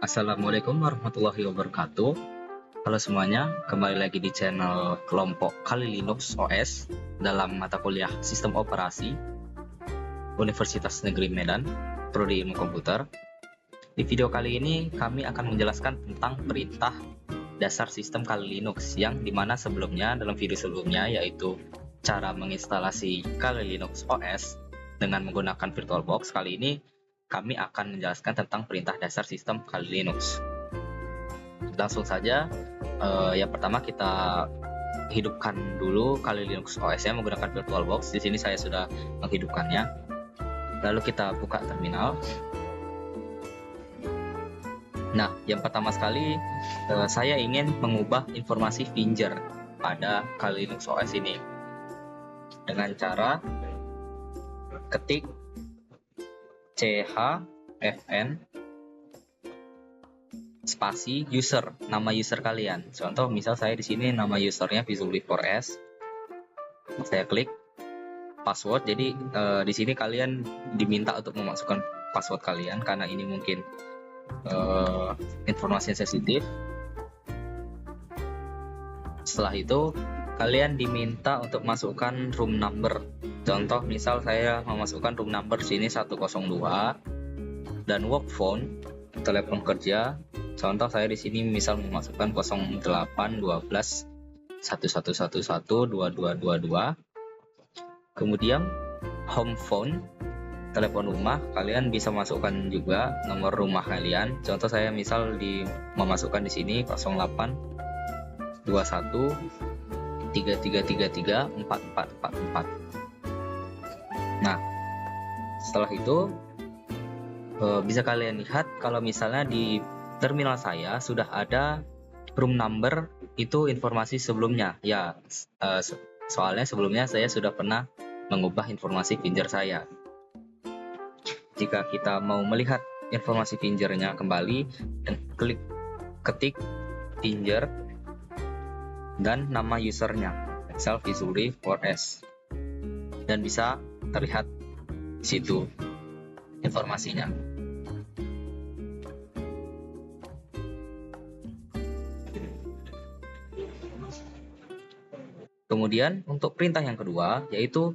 Assalamualaikum warahmatullahi wabarakatuh. Halo semuanya, kembali lagi di channel kelompok Kali Linux OS dalam mata kuliah Sistem Operasi Universitas Negeri Medan, Prodi Ilmu Komputer. Di video kali ini kami akan menjelaskan tentang perintah dasar sistem Kali Linux yang dimana sebelumnya dalam video sebelumnya yaitu cara menginstalasi Kali Linux OS dengan menggunakan VirtualBox. Kali ini kami akan menjelaskan tentang perintah dasar sistem Kali Linux. Langsung saja, yang pertama kita hidupkan dulu Kali Linux OS-nya menggunakan VirtualBox. Di sini saya sudah menghidupkannya. Lalu kita buka terminal. Nah, yang pertama sekali saya ingin mengubah informasi finger pada Kali Linux OS ini dengan cara ketik chfn spasi user, nama user kalian. Contoh misal saya di sini nama usernya Visually4S. Saya klik password. Jadi di sini kalian diminta untuk memasukkan password kalian karena ini mungkin informasi yang sensitif. Setelah itu kalian diminta untuk masukkan room number. Contoh misal saya memasukkan room number sini 102 dan work phone telepon kerja. Contoh saya di sini misal memasukkan 08 12 1111 2222. Kemudian home phone telepon rumah, kalian bisa masukkan juga nomor rumah kalian. Contoh saya misal memasukkan di sini 08 21 3333 4444. Nah, setelah itu bisa kalian lihat kalau misalnya di terminal saya sudah ada room number, itu informasi sebelumnya ya, soalnya sebelumnya saya sudah pernah mengubah informasi finger saya. Jika kita mau melihat informasi fingernya kembali, dan ketik finger dan nama usernya misal Visually4S dan bisa terlihat di situ informasinya. Kemudian untuk perintah yang kedua yaitu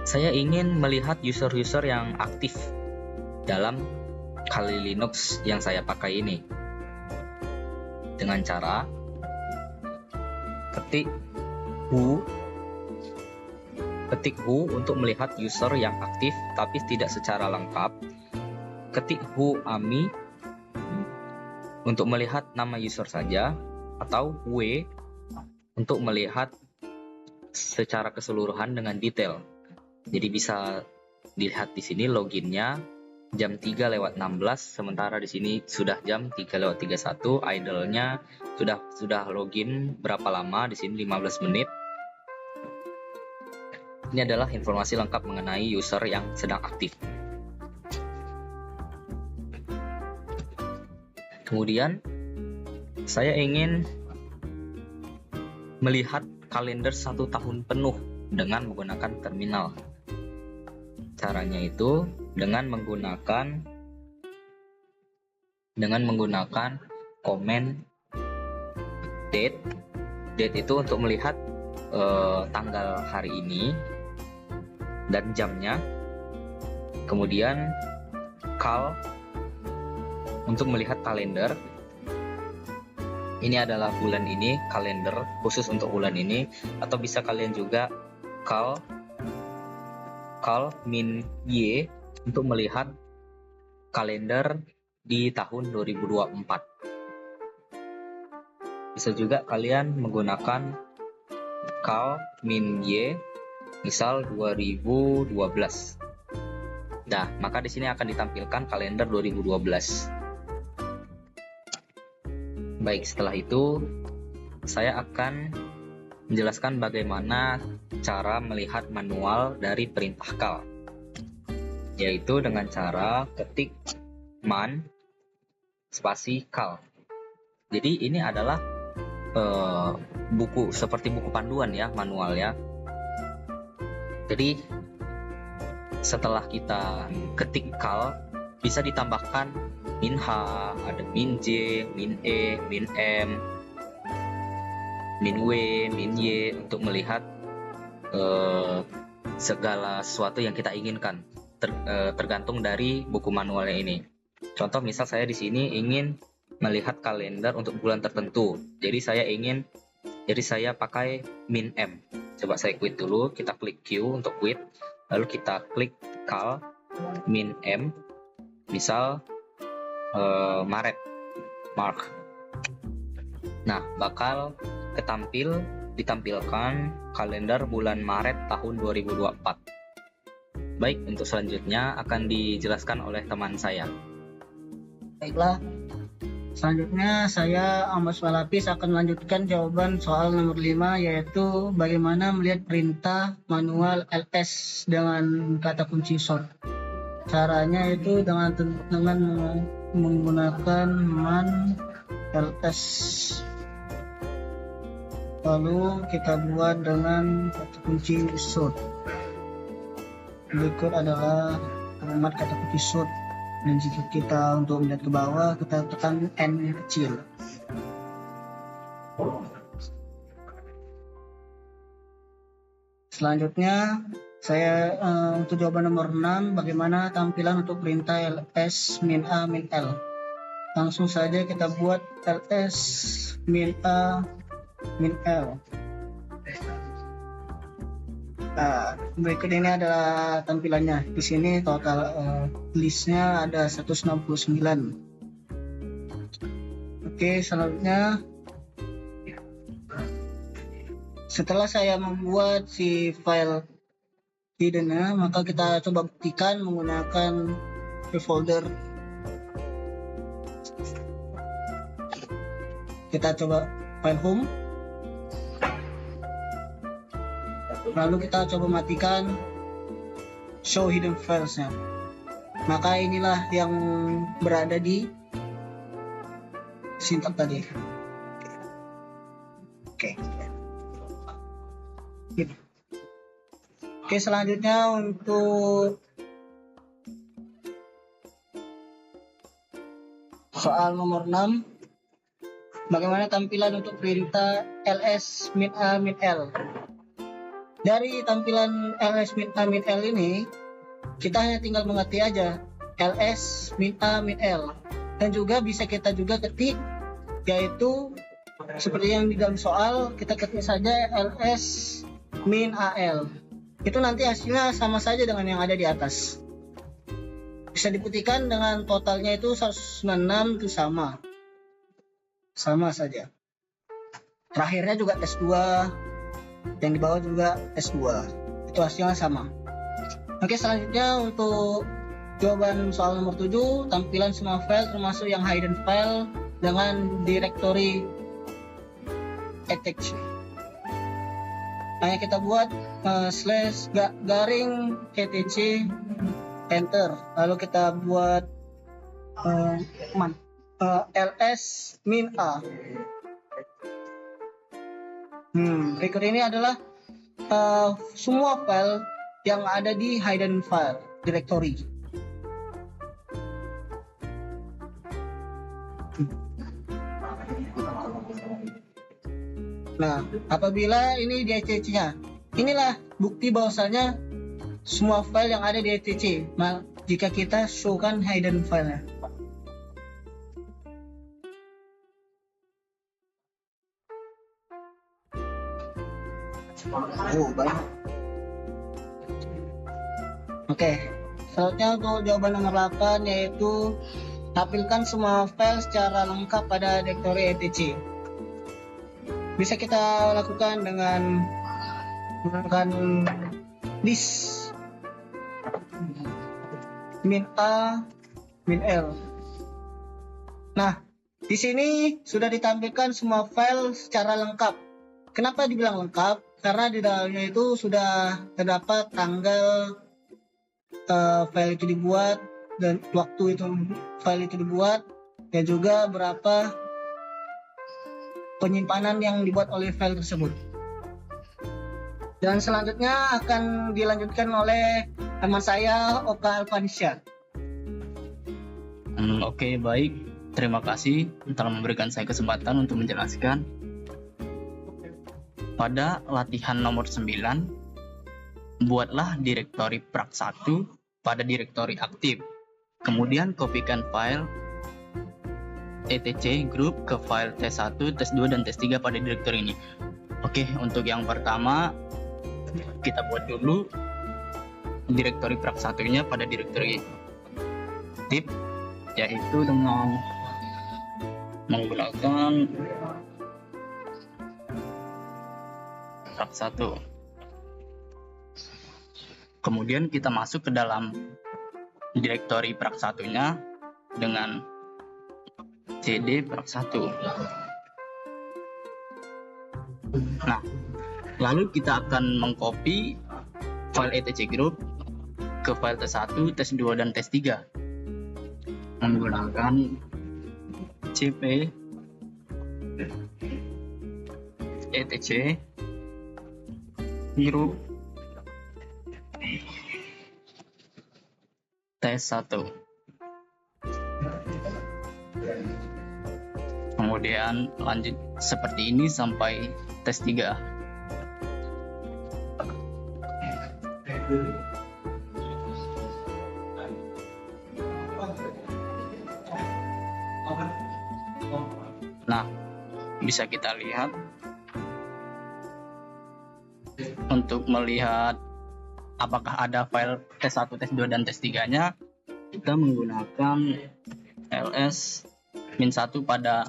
saya ingin melihat user-user yang aktif dalam Kali Linux yang saya pakai ini dengan cara ketik who untuk melihat user yang aktif tapi tidak secara lengkap. Ketik who ami untuk melihat nama user saja, atau w untuk melihat secara keseluruhan dengan detail. Jadi bisa dilihat di sini loginnya jam 3:16, sementara di sini sudah jam 3:31. Idle-nya sudah login berapa lama, di sini 15 menit. Ini adalah informasi lengkap mengenai user yang sedang aktif. Kemudian saya ingin melihat kalender 1 tahun penuh dengan menggunakan terminal. Caranya itu dengan menggunakan komen date. Date itu untuk melihat tanggal hari ini dan jamnya. Kemudian call untuk melihat kalender. Ini adalah bulan ini, kalender khusus untuk bulan ini. Atau bisa kalian juga call min y untuk melihat kalender di tahun 2024. Bisa juga kalian menggunakan call min y misal 2012. Nah, maka di sini akan ditampilkan kalender 2012. Baik, setelah itu saya akan menjelaskan bagaimana cara melihat manual dari perintah call, yaitu dengan cara ketik man spasi call. Jadi ini adalah buku seperti buku panduan ya, manual ya. Jadi setelah kita ketik call bisa ditambahkan min H, ada min J, min E, min M, min W, min Y untuk melihat segala sesuatu yang kita inginkan, tergantung dari buku manualnya ini. Contoh misal saya di sini ingin melihat kalender untuk bulan tertentu, jadi saya pakai min M. Coba saya quit dulu, kita klik Q untuk quit, lalu kita klik cal min M, misal Maret, Mark. Nah, bakal ditampilkan kalender bulan Maret tahun 2024. Baik, untuk selanjutnya akan dijelaskan oleh teman saya. Baiklah, selanjutnya saya Ahmad Swalapis akan melanjutkan jawaban soal nomor 5, yaitu bagaimana melihat perintah manual ls dengan kata kunci sort. Caranya itu dengan menggunakan man ls. Lalu kita buat dengan kata kunci sort. Berikut adalah kalimat kata kunci sort. Dan jika kita untuk melihat ke bawah, kita tekan N yang kecil. Selanjutnya, saya untuk jawaban nomor 6, bagaimana tampilan untuk perintah ls min a min l. Langsung saja kita buat ls min a min L. Nah, berikut ini adalah tampilannya. Di sini total listnya ada 169. Oke, selanjutnya setelah saya membuat si file hidden-nya, maka kita coba buktikan menggunakan folder. Kita coba file home. Lalu kita coba matikan show hidden files-nya. Maka inilah yang berada di sintak tadi. Oke, selanjutnya untuk soal nomor 6, bagaimana tampilan untuk perintah ls min a min l. Dari tampilan ls min a min l ini, kita hanya tinggal mengerti aja ls min a min l, dan juga bisa kita juga ketik, yaitu seperti yang di dalam soal, kita ketik saja ls min al. Itu nanti hasilnya sama saja dengan yang ada di atas. Bisa dibuktikan dengan totalnya itu 196 itu sama saja. Terakhirnya juga S2, yang di bawah juga S2, itu hasilnya sama. Oke, selanjutnya untuk jawaban soal nomor 7, tampilan semua file termasuk yang hidden file dengan directory attached. Hanya kita buat slash garing etc enter, lalu kita buat ls min a. Berikut ini adalah semua file yang ada di hidden file directory. Nah, apabila ini di etc-nya, inilah bukti bahwasanya semua file yang ada di etc. Jika kita showkan hidden file-nya. Baik. Oke, selanjutnya untuk jawaban nomor 8, yaitu tampilkan semua file secara lengkap pada directory etc. Bisa kita lakukan dengan menggunakan list min a min l. Nah, di sini sudah ditampilkan semua file secara lengkap. Kenapa dibilang lengkap? Karena di dalamnya itu sudah terdapat tanggal file itu dibuat dan waktu itu file itu dibuat, dan juga berapa penyimpanan yang dibuat oleh file tersebut. Dan selanjutnya akan dilanjutkan oleh teman saya Oka Alfanisya. Oke, baik. Terima kasih telah memberikan saya kesempatan untuk menjelaskan. Pada latihan nomor 9, buatlah direktori prak1 pada direktori aktif. Kemudian kopikan file etc group ke file tes1, tes2, dan tes3 pada direktori ini. Oke, untuk yang pertama kita buat dulu direktori prak1-nya pada direktori aktif, yaitu dengan menggunakan prak1. Kemudian kita masuk ke dalam direktori prak1-nya dengan cd prak1. Nah, lalu kita akan mengcopy file etc group ke file tes1, tes2, dan tes3 menggunakan cp etc group tes1. Kemudian lanjut seperti ini sampai tes3. Nah, bisa kita lihat, untuk melihat apakah ada file tes1, tes2, dan tes3-nya, kita menggunakan ls-1 pada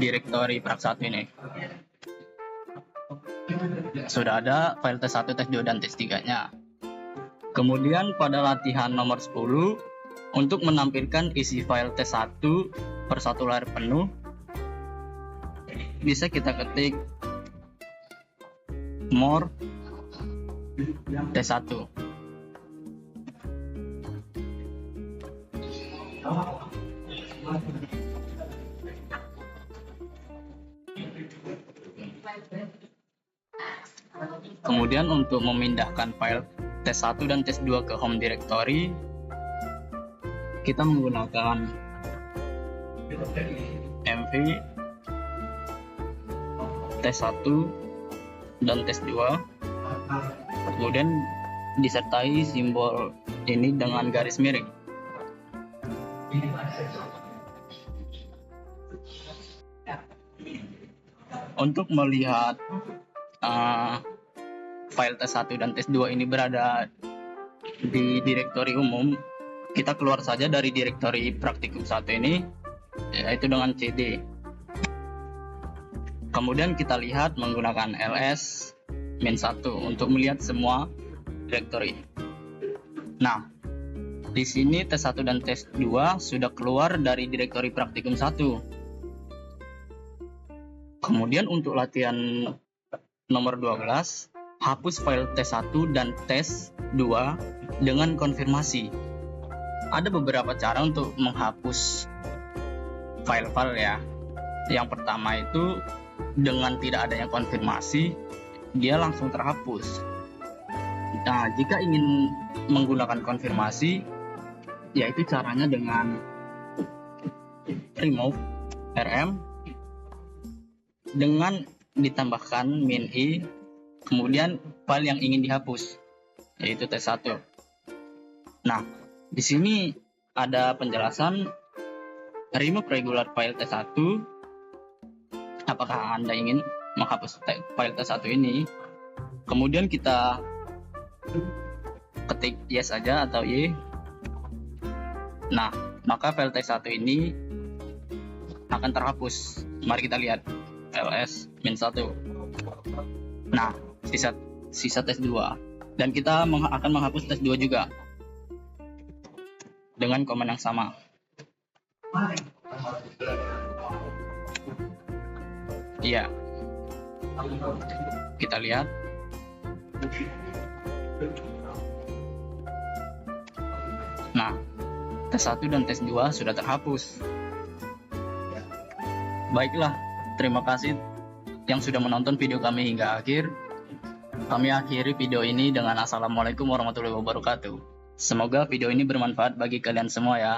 direktori prak1 ini. Sudah ada file tes1, tes2, dan tes3-nya. Kemudian pada latihan nomor 10, untuk menampilkan isi file tes1 per satu layar penuh, bisa kita ketik more tes1. Kemudian untuk memindahkan file tes1 dan tes2 ke home directory, kita menggunakan mv tes1 dan tes2, kemudian disertai simbol ini dengan garis miring. Untuk melihat file tes1 dan tes2 ini berada di direktori umum, kita keluar saja dari direktori praktikum 1 ini, yaitu dengan cd. Kemudian kita lihat menggunakan ls-1 untuk melihat semua direktori. Nah, di sini tes1 dan tes2 sudah keluar dari direktori praktikum 1. Kemudian untuk latihan nomor 12, hapus file tes1 dan tes2 dengan konfirmasi. Ada beberapa cara untuk menghapus file-file ya. Yang pertama itu dengan tidak adanya konfirmasi, dia langsung terhapus. Nah, jika ingin menggunakan konfirmasi, yaitu caranya dengan remove rm dengan ditambahkan -i, kemudian file yang ingin dihapus, yaitu tes1. Nah, di sini ada penjelasan remove regular file tes1. Apakah Anda ingin menghapus file tes1 ini? Kemudian kita ketik yes saja atau y. Nah, maka file tes1 ini akan terhapus. Mari kita lihat ls-1. Nah, sisa tes2, dan kita akan menghapus tes2 juga dengan command yang sama. Iya, kita lihat. Nah, tes1 dan tes2 sudah terhapus. Baiklah, terima kasih yang sudah menonton video kami hingga akhir. Kami akhiri video ini dengan assalamualaikum warahmatullahi wabarakatuh. Semoga video ini bermanfaat bagi kalian semua ya.